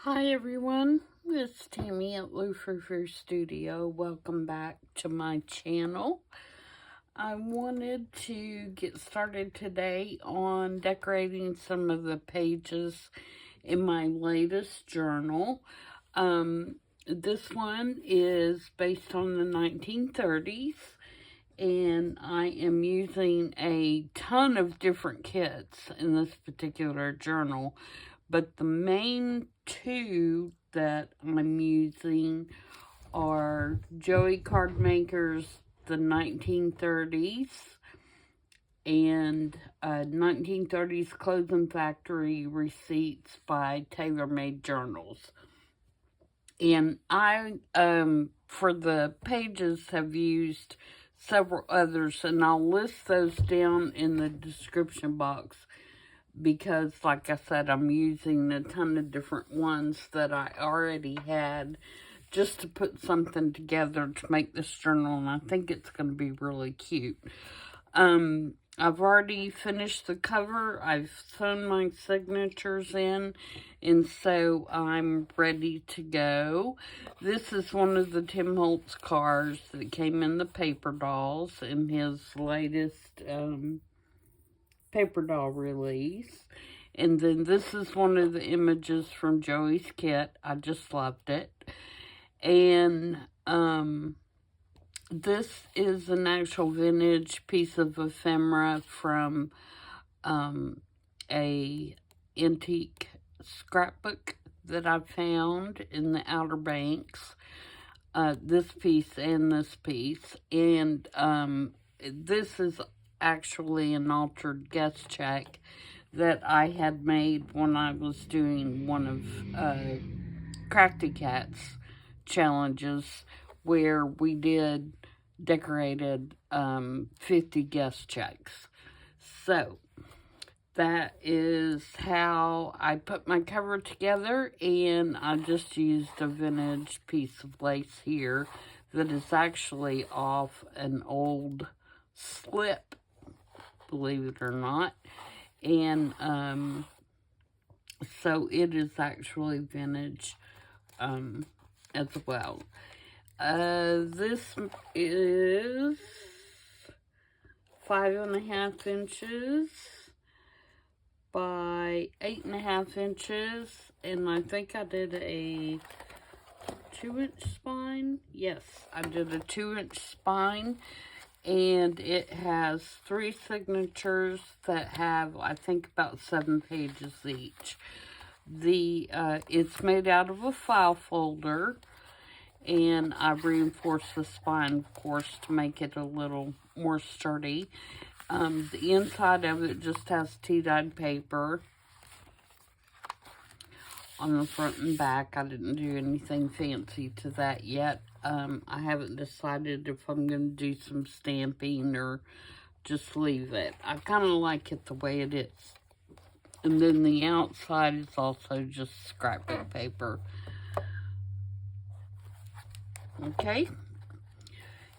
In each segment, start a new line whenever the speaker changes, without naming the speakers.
Hi everyone, it's Tammy at Frou-frou Studio. Welcome back to my channel. I wanted to get started today on decorating some of the pages in my latest journal. This one is based on the 1930s, and I am using a ton of different kits in this particular journal. But the main two that I'm using are Joey Card Maker's The 1930s and 1930s Clothing Factory Receipts by Tailor Made Journals. And I, for the pages, have used several others, and I'll list those down in the description box, because like I said, I'm using a ton of different ones that I already had just to put something together to make this journal, and I think it's going to be really cute. I've already finished the cover. I've sewn my signatures in, and so I'm ready to go. This is one of the Tim Holtz cards that came in the Paper Dolls in his latest paper doll release. And then this is one of the images from Joey's kit. I just loved it. And this is an actual vintage piece of ephemera from a antique scrapbook that I found in the Outer Banks. This piece and this piece. And this is actually an altered guest check that I had made when I was doing one of Crafty Cat's challenges, where we did decorated 50 guest checks. So that is how I put my cover together, and I just used a vintage piece of lace here that is actually off an old slip, believe it or not. And so it is actually vintage as well. This is 5.5 inches by 8.5 inches, and I think I did a 2-inch spine. Yes, I did a 2-inch spine. And it has 3 signatures that have, I think, about 7 pages each. It's made out of a file folder, and I reinforced the spine, of course, to make it a little more sturdy. The inside of it just has tea-dyed paper on the front and back. I didn't do anything fancy to that yet. I haven't decided if I'm going to do some stamping or just leave it. I kind of like it the way it is. And then the outside is also just scrapbook paper. Okay.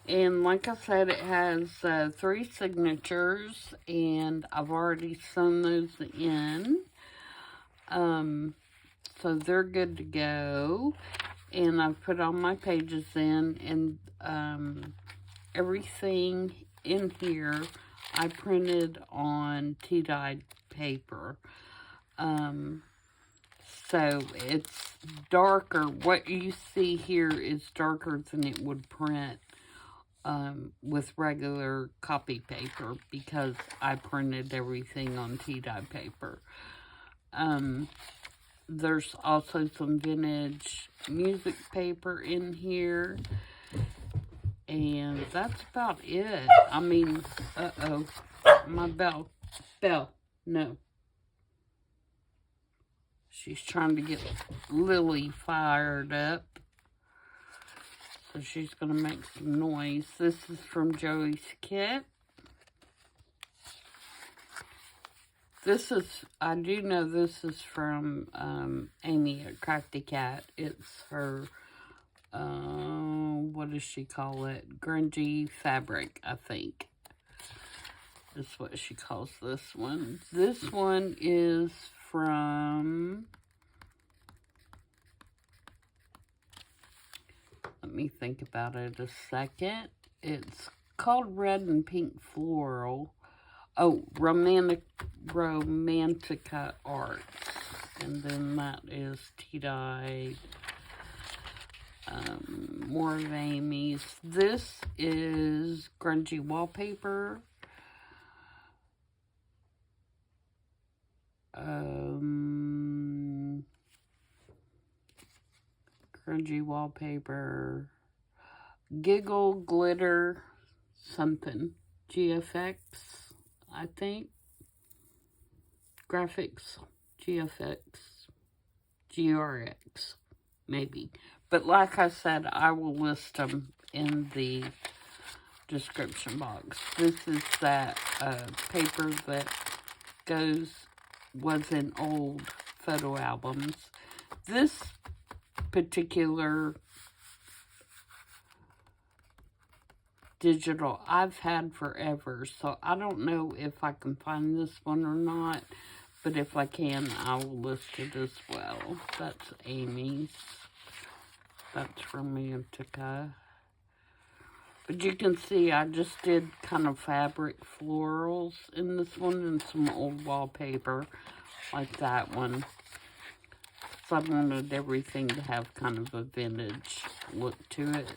And like I said, it has 3 signatures, and I've already sewn those in. So they're good to go. And I've put all my pages in, and everything in here I printed on tea-dyed paper. So it's darker. What you see here is darker than it would print with regular copy paper, because I printed everything on tea-dyed paper. There's also some vintage music paper in here. And that's about it. I mean, uh-oh. My bell. No. She's trying to get Lily fired up. So she's going to make some noise. This is from Joey's kit. This is, I do know this is from Amy at Crafty Cat. It's her, what does she call it? Grungy fabric, I think. That's what she calls this one. This one is from let me think about it a second. It's called Red and Pink Floral. Oh, Romantica Arts. And then that is tea-dyed. More of Amy's. This is Grungy Wallpaper. Grungy Wallpaper. Giggle Glitter something. GFX, I think. Graphics, GFX, GRX, maybe. But like I said, I will list them in the description box. This is that paper that was in old photo albums. This particular digital I've had forever, so I don't know if I can find this one or not, but if I can, I will list it as well. That's Amy's. That's Romantica. But you can see I just did kind of fabric florals in this one and some old wallpaper like that one. So I wanted everything to have kind of a vintage look to it.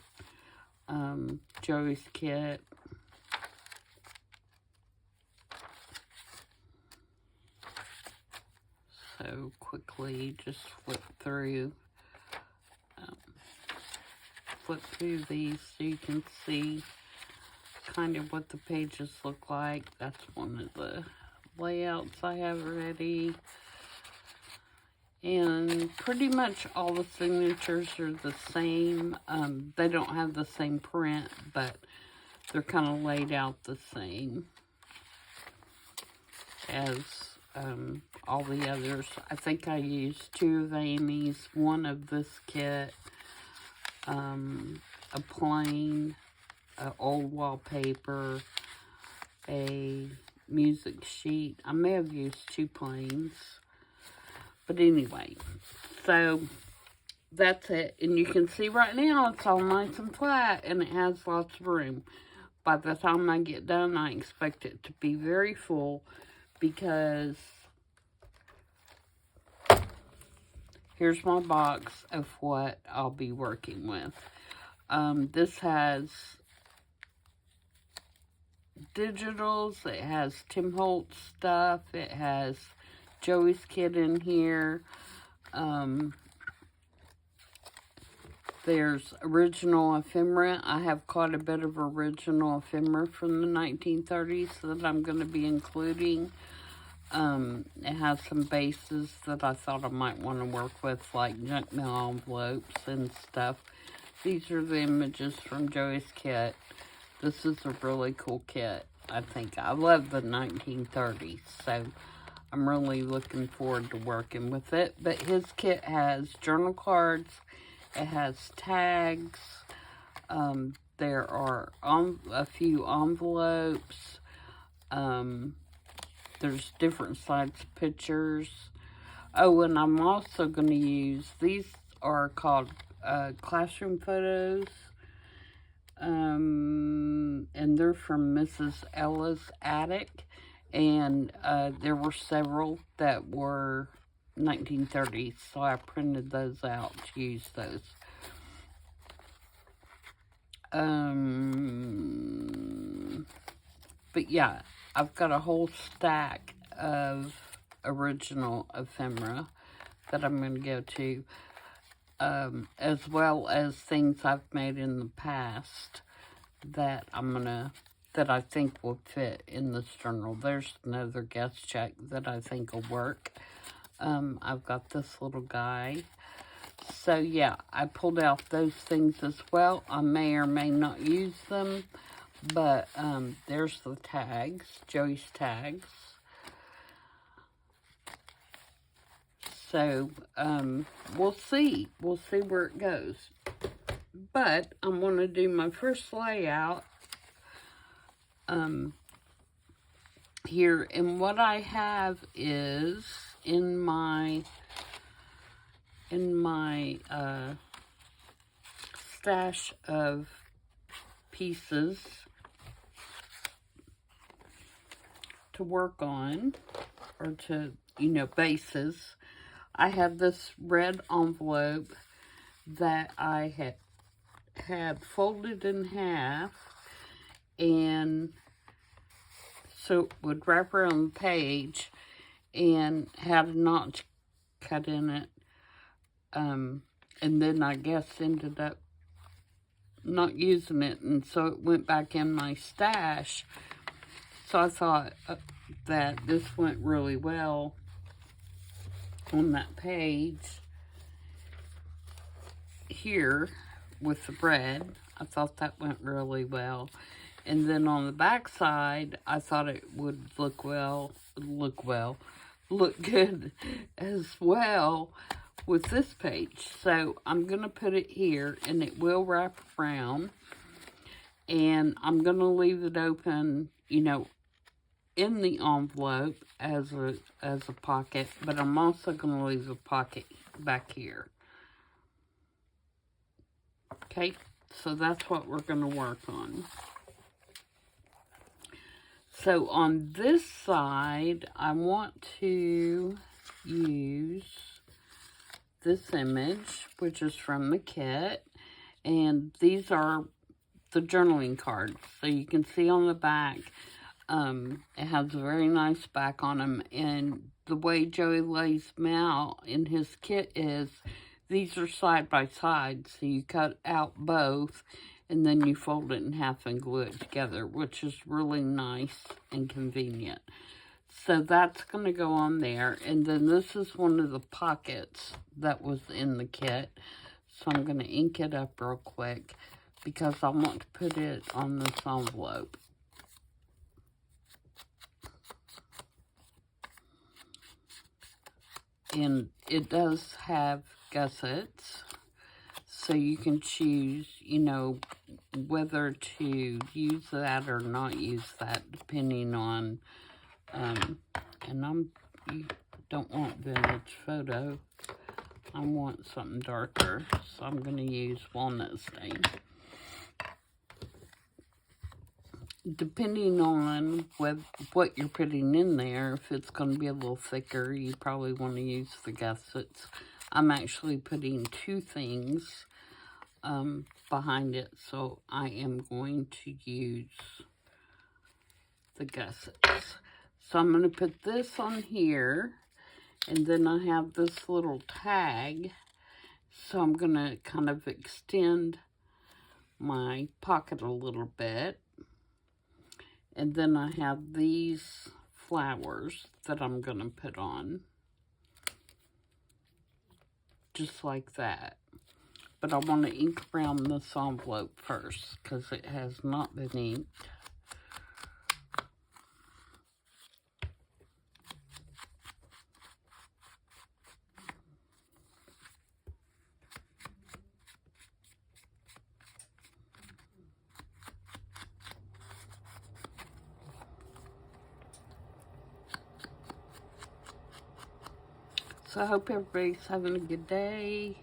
Joey's kit. So quickly just flip through these so you can see kind of what the pages look like. That's one of the layouts I have ready. And pretty much all the signatures are the same. They don't have the same print, but they're kind of laid out the same as all the others. I think I used 2 of Amy's, 1 of this kit, a plain, old wallpaper, a music sheet. I may have used 2 planes. But anyway, so that's it. And you can see right now it's all nice and flat and it has lots of room. By the time I get done, I expect it to be very full because here's my box of what I'll be working with. This has digitals, it has Tim Holtz stuff, it has Joey's kit in here. There's original ephemera. I have quite a bit of original ephemera from the 1930s that I'm going to be including. It has some bases that I thought I might want to work with, like junk mail envelopes and stuff. These are the images from Joey's kit. This is a really cool kit, I think. I love the 1930s, so I'm really looking forward to working with it. But his kit has journal cards. It has tags. There are a few envelopes. There's different size pictures. Oh, and I'm also going to use, these are called classroom photos. And they're from Mrs. Ella's attic. And there were several that were 1930s, so I printed those out to use those. But yeah, I've got a whole stack of original ephemera that I'm going to go to, as well as things I've made in the past that that I think will fit in this journal. There's another guest check that I think will work. I've got this little guy. So yeah, I pulled out those things as well. I may or may not use them, but there's the tags, Joey's tags. So we'll see where it goes. But I'm going to do my first layout here, and what I have is in my stash of pieces to work on, or to, you know, bases. I have this red envelope that I had folded in half, and so it would wrap around the page, and had a notch cut in it. And then I guess ended up not using it, and so it went back in my stash. So I thought that this went really well on that page here with the bread. I thought that went really well. And then on the back side, I thought it would look good as well with this page. So I'm going to put it here, and it will wrap around. And I'm going to leave it open, you know, in the envelope as a pocket, but I'm also going to leave a pocket back here. Okay, so that's what we're going to work on. So on this side, I want to use this image, which is from the kit, and these are the journaling cards. So you can see on the back, it has a very nice back on them, and the way Joey lays them out in his kit is, these are side by side, so you cut out both, and then you fold it in half and glue it together, which is really nice and convenient. So that's going to go on there, and then this is one of the pockets that was in the kit, so I'm going to ink it up real quick, because I want to put it on this envelope. And it does have gussets, so you can choose, you know, whether to use that or not use that, depending on, and you don't want vintage photo, I want something darker, so I'm going to use walnut stain. Depending on what you're putting in there, if it's going to be a little thicker, you probably want to use the gussets. I'm actually putting two things behind it, so I am going to use the gussets. So I'm going to put this on here, and then I have this little tag, so I'm going to kind of extend my pocket a little bit. And then I have these flowers that I'm going to put on. Just like that. But I want to ink around this envelope first, because it has not been inked. So I hope everybody's having a good day.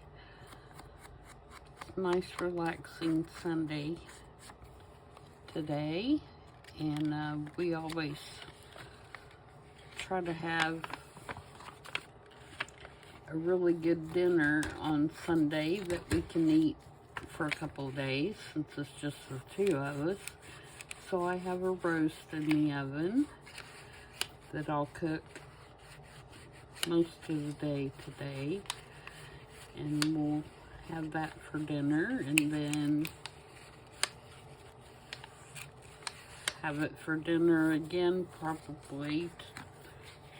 Nice relaxing Sunday today. And we always try to have a really good dinner on Sunday that we can eat for a couple of days, since it's just the two of us. So I have a roast in the oven that I'll cook most of the day today, and we'll have that for dinner, and then have it for dinner again probably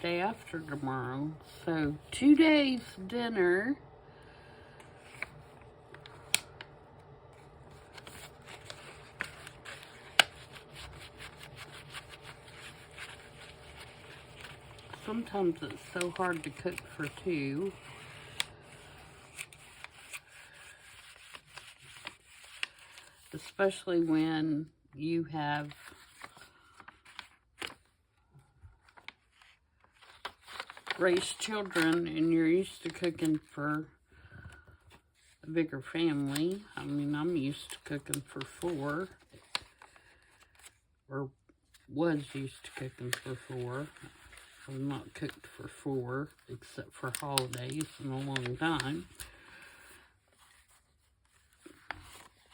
day after tomorrow. So 2 days dinner. Sometimes it's so hard to cook for two. Especially when you have raised children and you're used to cooking for a bigger family. I mean, I'm used to cooking for 4. Or was used to cooking for 4. I've not cooked for 4, except for holidays in a long time.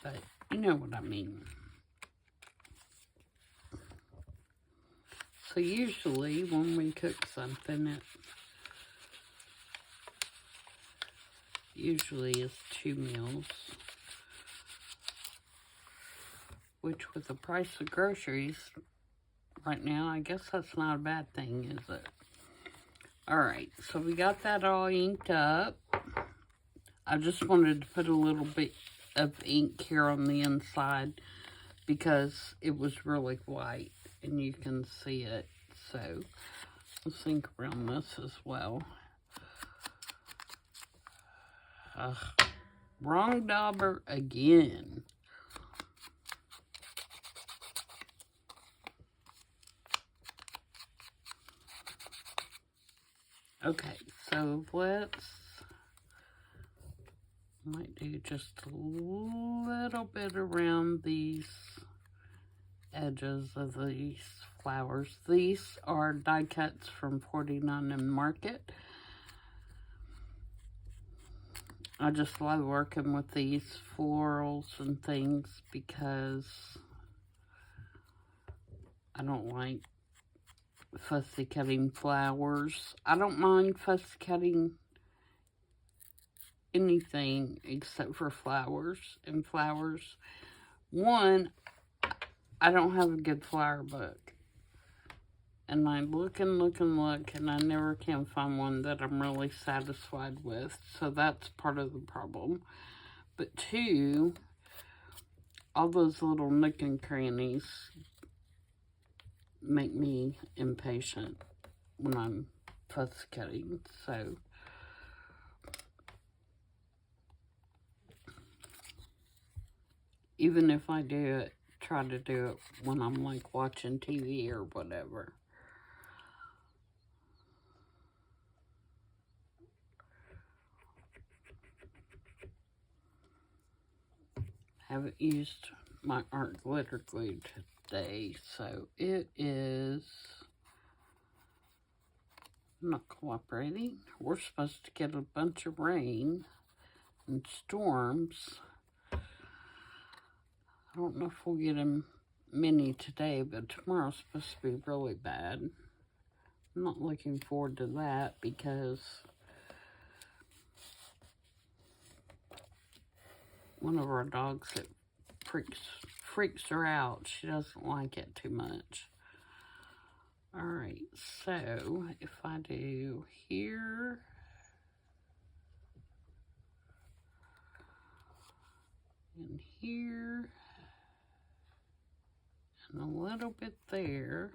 But you know what I mean. So usually when we cook something, it usually is 2 meals. Which with the price of groceries right now, I guess that's not a bad thing, is it? Alright, so we got that all inked up. I just wanted to put a little bit of ink here on the inside because it was really white and you can see it. So let's ink around this as well. Wrong dauber again. Okay, so might do just a little bit around these edges of these flowers. These are die cuts from 49 and Market. I just love working with these florals and things because I don't like fussy cutting flowers. I don't mind fussy cutting anything except for flowers. And flowers, one, I don't have a good flower book. And I look and look and look, and I never can find one that I'm really satisfied with. So that's part of the problem. But 2, all those little nook and crannies make me impatient when I'm fuss cutting. So even if I do it, try to do it when I'm like watching TV or whatever. Haven't used my art glitter glue today, so it is not cooperating. We're supposed to get a bunch of rain and storms. I don't know if we'll get them many today, but tomorrow's supposed to be really bad. I'm not looking forward to that because one of our dogs that freaks her out. She doesn't like it too much. Alright, so if I do here, and here, and a little bit there,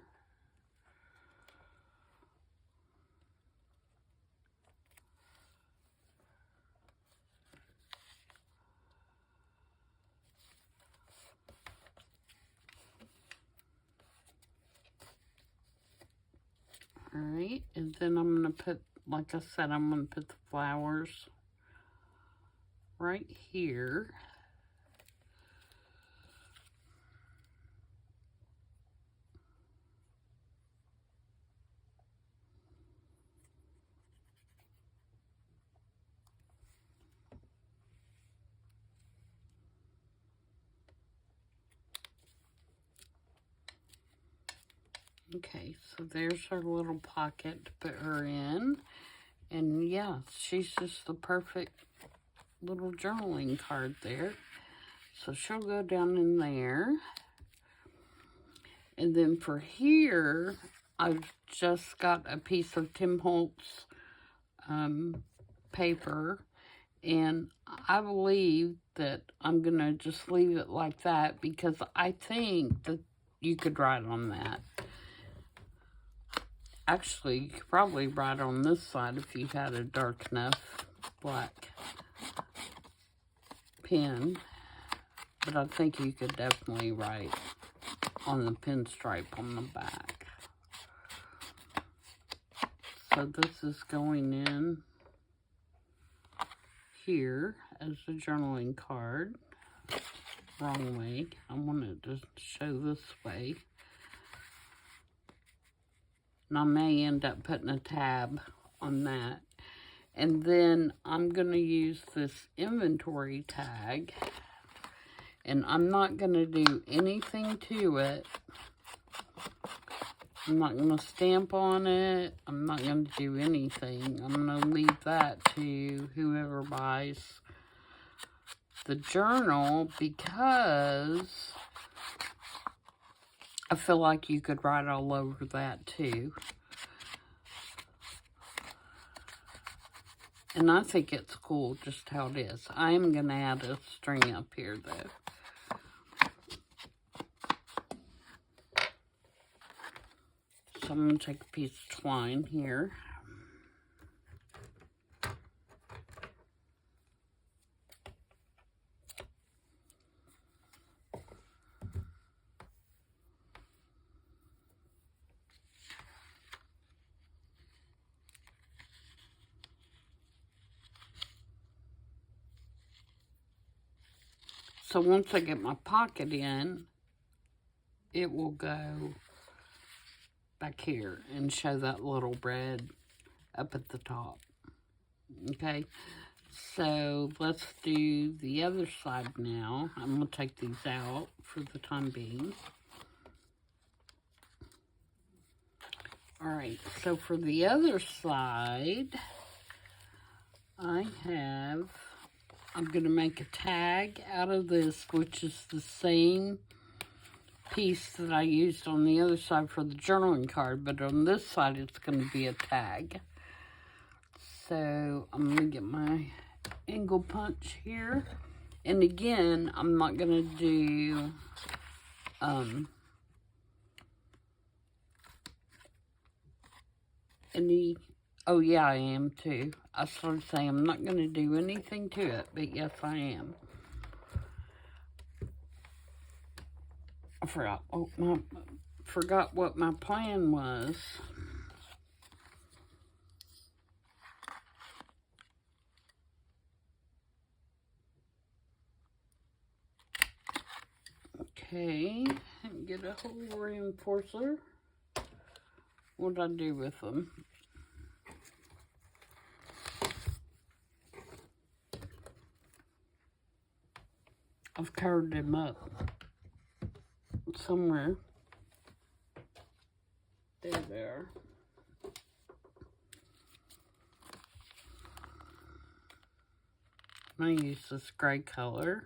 alright, and then I'm going to put, like I said, I'm going to put the flowers right here. Okay, so there's her little pocket to put her in. And yeah, she's just the perfect little journaling card there. So she'll go down in there. And then for here, I've just got a piece of Tim Holtz paper. And I believe that I'm going to just leave it like that because I think that you could write on that. Actually, you could probably write on this side if you had a dark enough black pen. But I think you could definitely write on the pinstripe on the back. So this is going in here as a journaling card. Wrong way. I want it to show this way. And I may end up putting a tab on that. And then I'm going to use this inventory tag. And I'm not going to do anything to it. I'm not going to stamp on it. I'm not going to do anything. I'm going to leave that to whoever buys the journal, because I feel like you could write all over that too. And I think it's cool just how it is. I am going to add a string up here though. So I'm going to take a piece of twine here. So once I get my pocket in, it will go back here and show that little red up at the top. Okay, so let's do the other side now. I'm going to take these out for the time being. Alright, so for the other side, I'm going to make a tag out of this, which is the same piece that I used on the other side for the journaling card, but on this side it's going to be a tag. So I'm going to get my angle punch here, and again I'm not going to do any, oh yeah I am too. I started saying I'm not going to do anything to it, but yes I am. I forgot what my plan was. Okay, get a whole reinforcer. What did I do with them? I've covered them up somewhere. There they are. I use this gray color.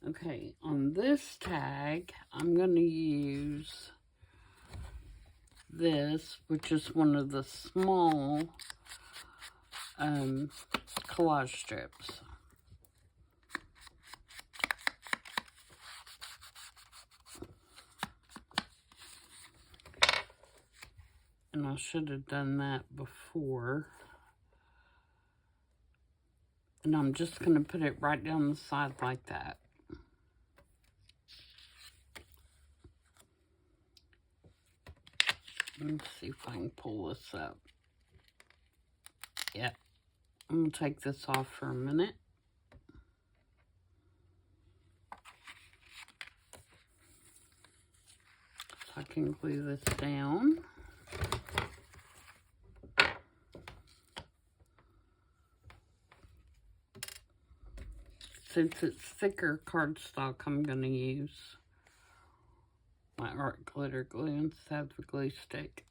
Okay, on this tag, I'm going to use this, which is one of the small collage strips. And I should have done that before. And I'm just going to put it right down the side like that. Let's see if I can pull this up. Yep. I'm going to take this off for a minute. So I can glue this down. Since it's thicker cardstock, I'm going to use my art glitter glue instead of the glue stick.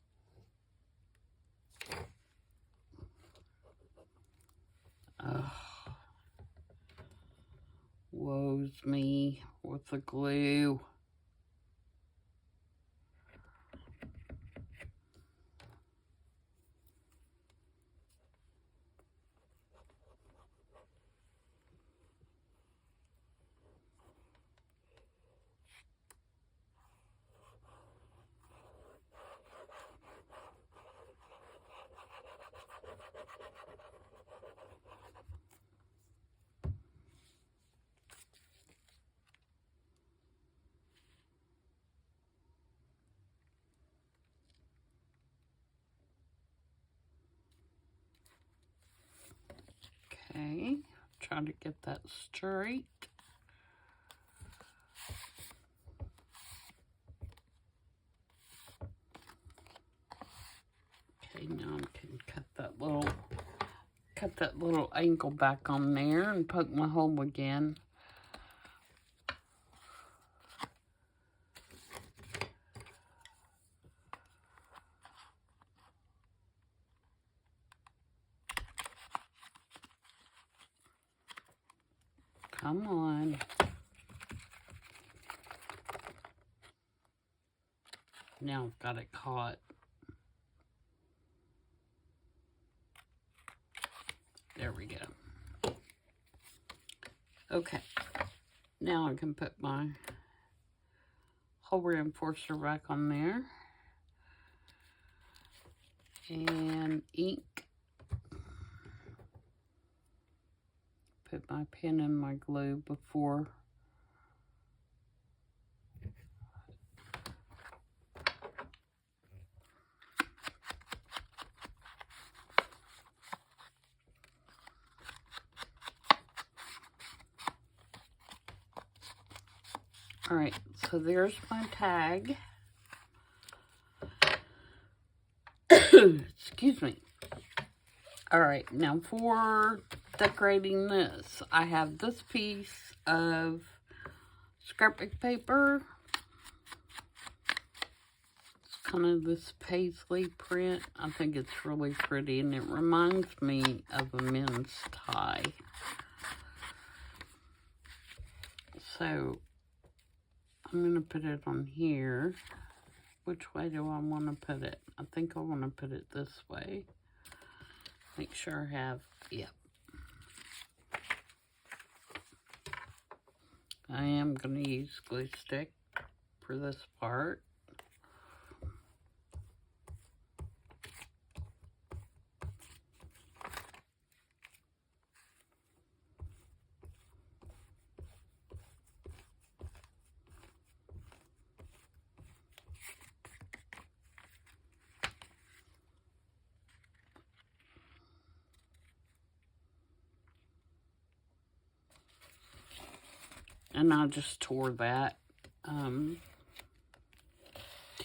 Woe's me with the glue. Okay, try to get that straight. Okay, now I can cut that little angle back on there and poke my hole again. Come on. Now I've got it caught. There we go. Okay. Now I can put my hole reinforcer back on there. And ink. Put my pen in my glue before Alright, so there's my tag. Excuse me. Alright, now for decorating this, I have this piece of scrapbook paper. It's kind of this paisley print. I think it's really pretty, and it reminds me of a men's tie. So, I'm going to put it on here. Which way do I want to put it? I think I want to put it this way. Make sure I have, yep. I am going to use glue stick for this part. And I just tore that to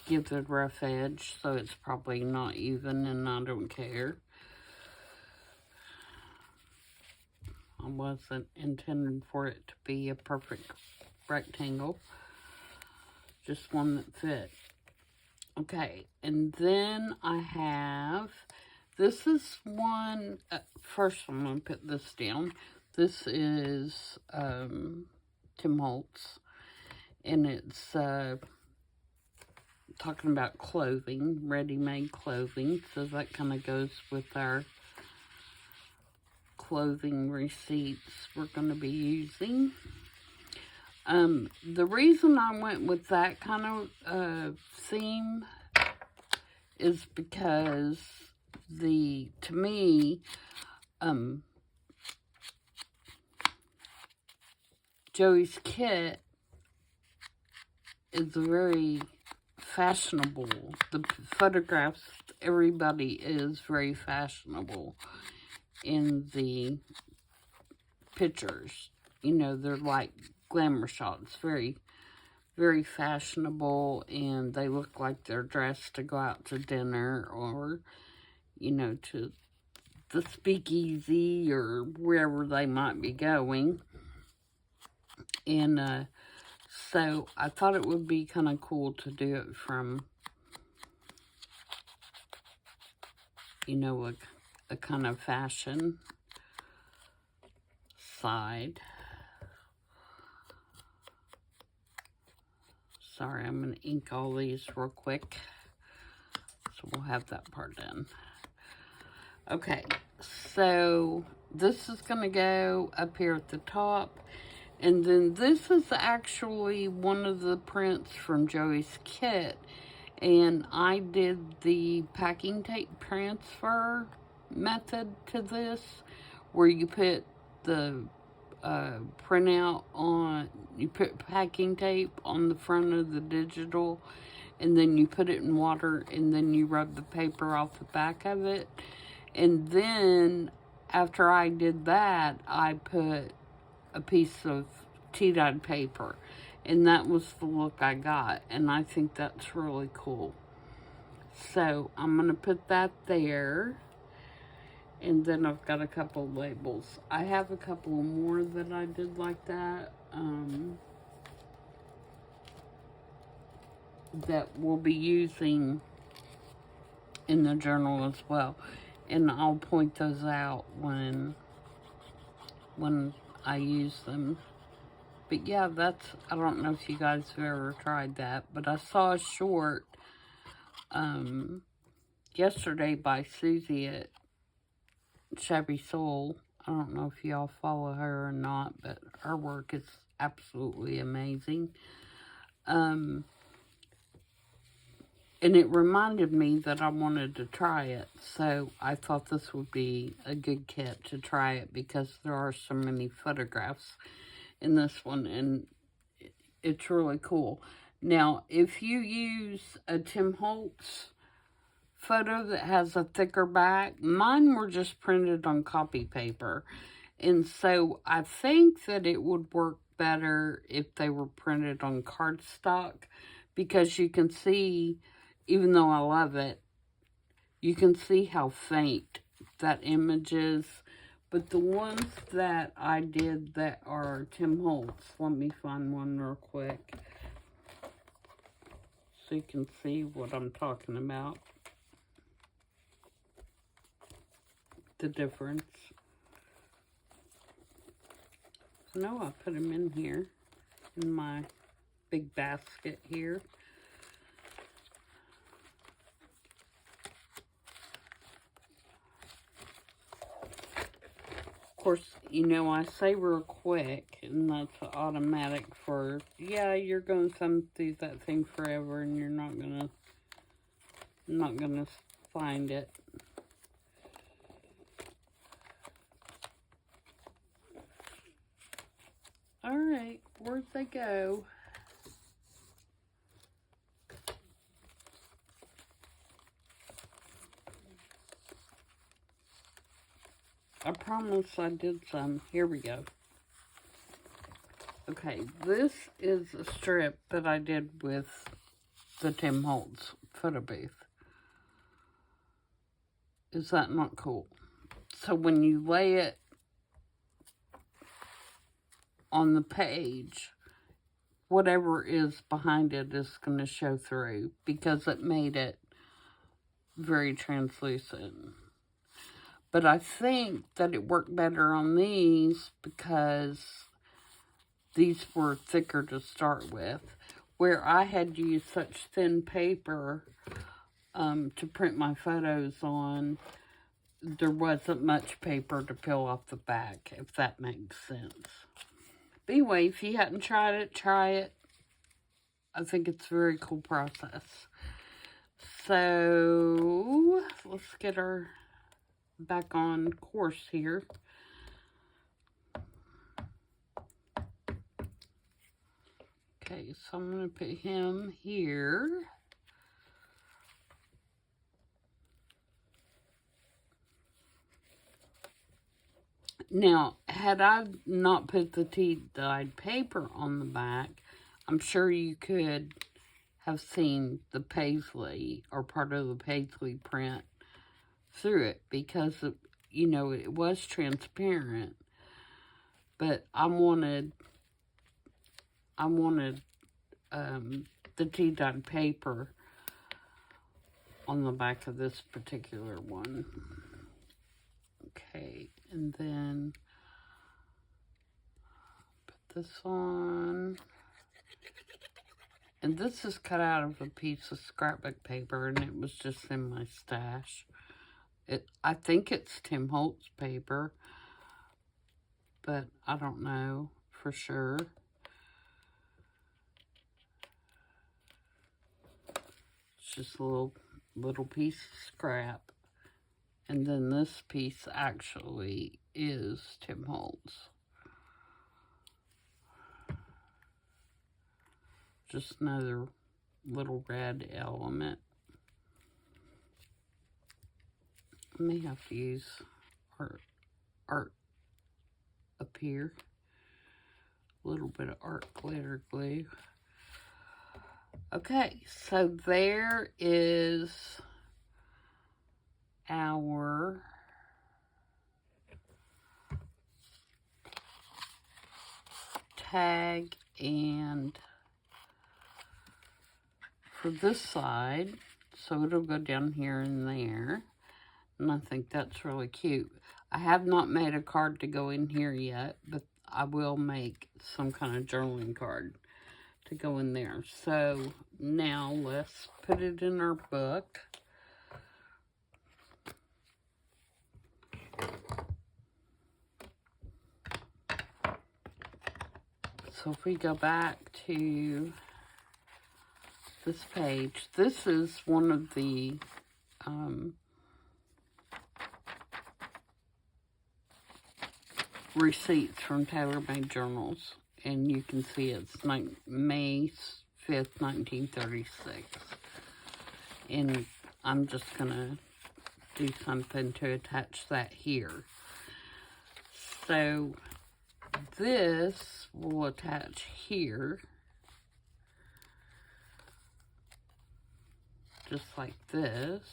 give the rough edge, so it's probably not even, and I don't care. I wasn't intending for it to be a perfect rectangle, just one that fit. Okay, and then I have, this is one, first I'm going to put this down. This is Tim Holtz, and it's talking about clothing, ready-made clothing, so that kind of goes with our clothing receipts we're going to be using. The reason I went with that kind of theme is because to me, Joey's kit is very fashionable. The photographs, everybody is very fashionable in the pictures. You know, they're like glamour shots, very, very fashionable, and they look like they're dressed to go out to dinner or, you know, to the speakeasy or wherever they might be going. And so I thought it would be kind of cool to do it from, you know, a kind of fashion side. Sorry, I'm going to ink all these real quick, so we'll have that part done. Okay, so this is going to go up here at the top. And then this is actually one of the prints from Joey's kit. And I did the packing tape transfer method to this, where you put the printout on, you put packing tape on the front of the digital, and then you put it in water, and then you rub the paper off the back of it. And then after I did that, I put a piece of tea-dyed paper, and that was the look I got, and I think that's really cool. So I'm going to put that there, and then I've got a couple labels. I have a couple more that I did like that, that we'll be using in the journal as well, and I'll point those out when I use them. But yeah, I don't know if you guys have ever tried that, but I saw a short yesterday by Susie at Shabby Soul. I don't know if y'all follow her or not, but her work is absolutely amazing. And it reminded me that I wanted to try it, so I thought this would be a good kit to try it because there are so many photographs in this one, and it's really cool. Now, if you use a Tim Holtz photo that has a thicker back, mine were just printed on copy paper, and so I think that it would work better if they were printed on cardstock, because you can see, even though I love it, you can see how faint that image is. But the ones that I did that are Tim Holtz, let me find one real quick so you can see what I'm talking about. The difference. No, I put them in here, in my big basket here. Of course, you know, I say real quick, and that's automatic for, yeah, you're going to thumb through that thing forever, and you're not gonna find it. All right, where'd they go? I promise I did some. Here we go. Okay, this is a strip that I did with the Tim Holtz photo booth. Is that not cool? So when you lay it on the page, whatever is behind it is going to show through, because it made it very translucent. But I think that it worked better on these because these were thicker to start with, where I had used such thin paper to print my photos on. There wasn't much paper to peel off the back, if that makes sense. But anyway, if you hadn't tried it, try it. I think it's a very cool process. So let's get her back on course here. Okay, so I'm going to put him here. Now, had I not put the tea-dyed paper on the back, I'm sure you could have seen the paisley or part of the paisley print through it, because, you know, it was transparent. But I wanted the tea-dyed paper on the back of this particular one. Okay, and then put this on. And this is cut out of a piece of scrapbook paper, and it was just in my stash. I think it's Tim Holtz paper, but I don't know for sure. It's just a little piece of scrap. And then this piece actually is Tim Holtz. Just another little red element. I may have to use art art up here. A little bit of art glitter glue. Okay, so there is our tag, and for this side, so it'll go down here and there, and I think that's really cute. I have not made a card to go in here yet, but I will make some kind of journaling card to go in there. So now let's put it in our book. So if we go back to this page, this is one of the receipts from Tailor Made Journals, and you can see it's May 5th, 1936. And I'm just gonna do something to attach that here. So this will attach here, just like this.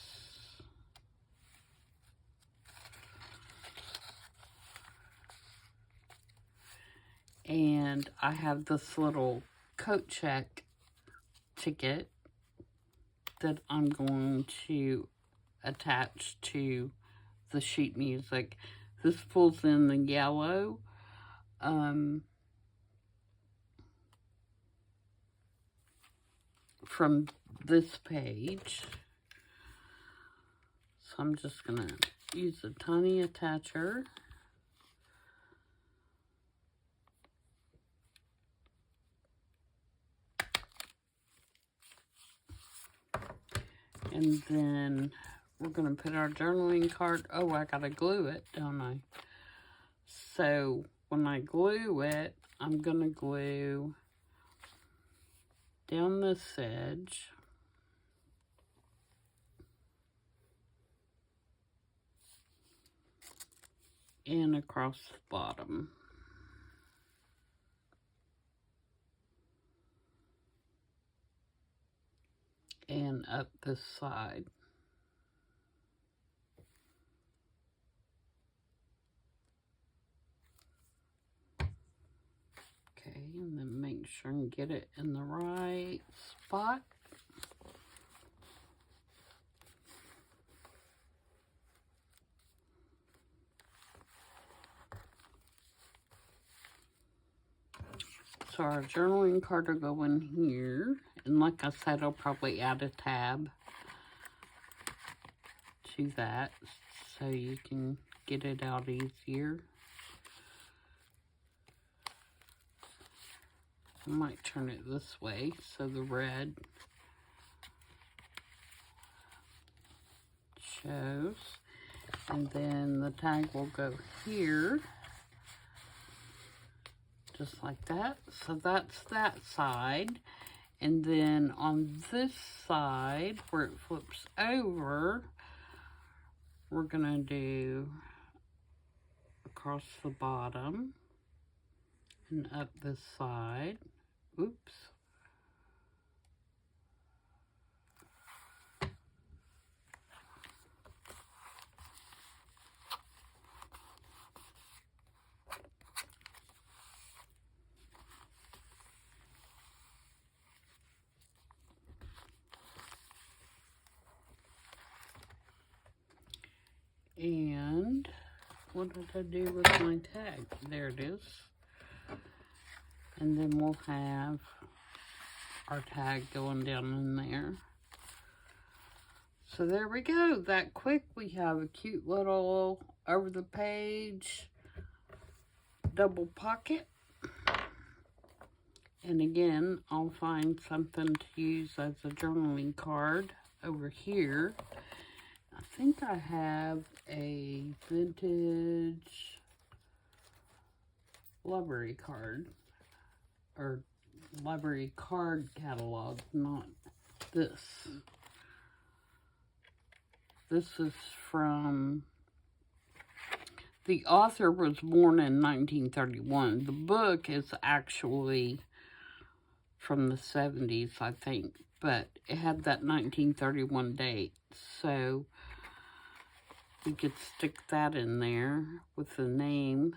And I have this little coat check ticket that I'm going to attach to the sheet music. This pulls in the yellow. From this page. So I'm just going to use a tiny attacher. And then we're going to put our journaling card. Oh, I got to glue it, don't I? So when I glue it, I'm going to glue down this edge. And across the bottom. And up this side. Okay, and then make sure and get it in the right spot. So our journaling card will go in here. And like I said, I'll probably add a tab to that so you can get it out easier. I might turn it this way so the red shows. And then the tag will go here. Just like that. So that's that side. And then on this side, where it flips over, we're going to do across the bottom and up this side. Oops. And what did I do with my tag? There it is. And then we'll have our tag going down in there. So there we go. That quick, we have a cute little over the page double pocket. And again, I'll find something to use as a journaling card over here. I think I have a vintage library card, or library card catalog, not this. This is from The author was born in 1931. The book is actually from the 70s, I think, but it had that 1931 date. So we could stick that in there with the name.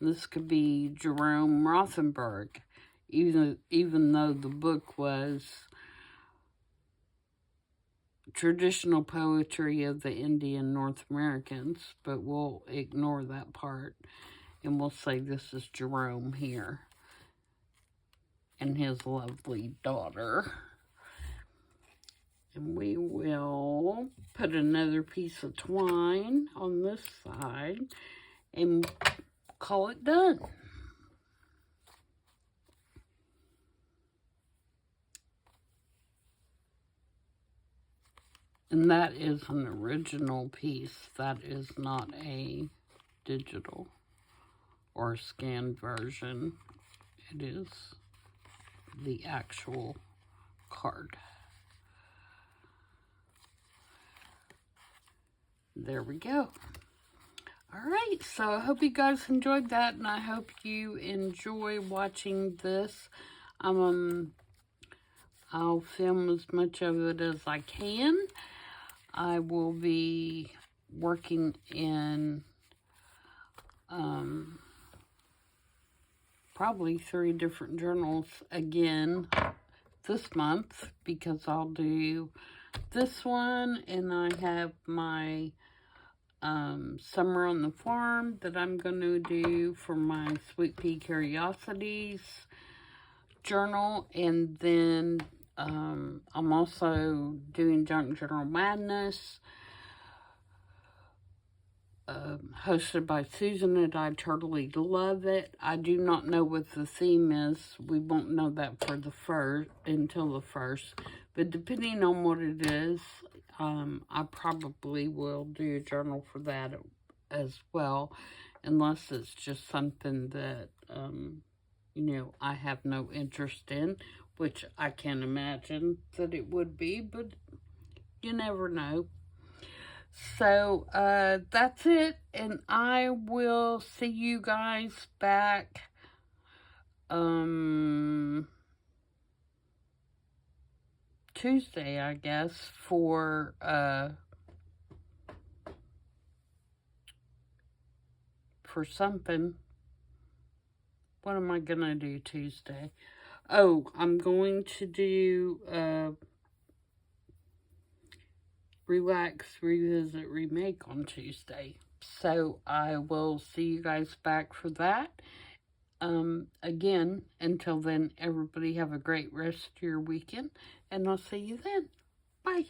This could be Jerome Rothenberg, even though the book was traditional poetry of the Indian North Americans, but we'll ignore that part, and we'll say this is Jerome here and his lovely daughter. And we will put another piece of twine on this side and call it done. And that is an original piece. That is not a digital or scanned version. It is the actual card. There we go. Alright, so I hope you guys enjoyed that, and I hope you enjoy watching this. I'll film as much of it as I can. I will be working in probably 3 different journals again this month, because I'll do this one, and I have my Summer on the Farm that I'm going to do for my Sweet Pea Curiosities journal, and then I'm also doing Junk Journal Madness, hosted by Susan, and I totally love it. I do not know what the theme is. We won't know that for until the first, but depending on what it is, I probably will do a journal for that as well, unless it's just something that, you know, I have no interest in, which I can't imagine that it would be, but you never know. So, that's it, and I will see you guys back, Tuesday, I guess, for something. What am I gonna do Tuesday? Oh, I'm going to do, Relax, Revisit, Remake on Tuesday. So I will see you guys back for that. Again, until then, everybody have a great rest of your weekend, and I'll see you then. Bye.